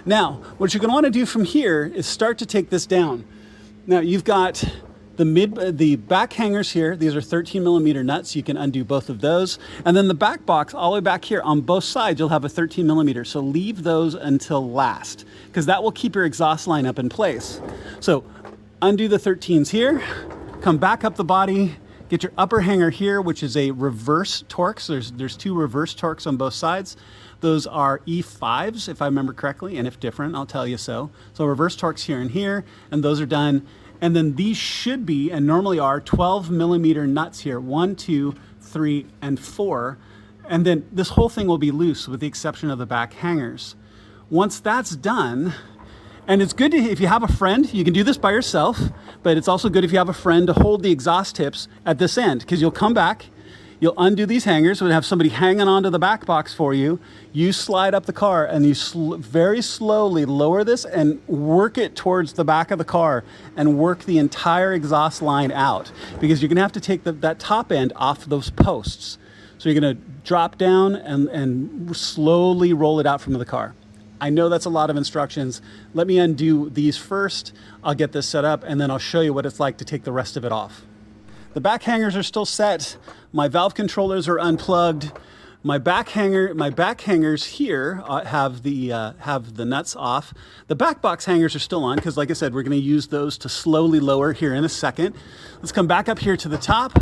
Now, what you're going to want to do from here is start to take this down. Now, you've got the back hangers here. These are 13 millimeter nuts. You can undo both of those. And then the back box all the way back here on both sides, you'll have a 13 millimeter. So leave those until last, because that will keep your exhaust line up in place. So undo the 13s here, come back up the body, get your upper hanger here, which is a reverse torque. So there's two reverse torques on both sides. Those are E5s, if I remember correctly, and if different, I'll tell you so. So reverse torques here and here, and those are done. And then these should be, and normally are, 12 millimeter nuts here, 1, 2, 3, and 4. And then this whole thing will be loose with the exception of the back hangers. Once that's done, and it's good if you have a friend, you can do this by yourself, but it's also good if you have a friend to hold the exhaust tips at this end, because you'll come back, you'll undo these hangers, we'll have somebody hanging onto the back box for you. You slide up the car and you very slowly lower this and work it towards the back of the car and work the entire exhaust line out, because you're gonna have to take that top end off those posts. So you're gonna drop down and slowly roll it out from the car. I know that's a lot of instructions. Let me undo these first. I'll get this set up and then I'll show you what it's like to take the rest of it off. The back hangers are still set. My valve controllers are unplugged. My back hangers here have the nuts off. The back box hangers are still on because, like I said, we're going to use those to slowly lower here in a second. Let's come back up here to the top.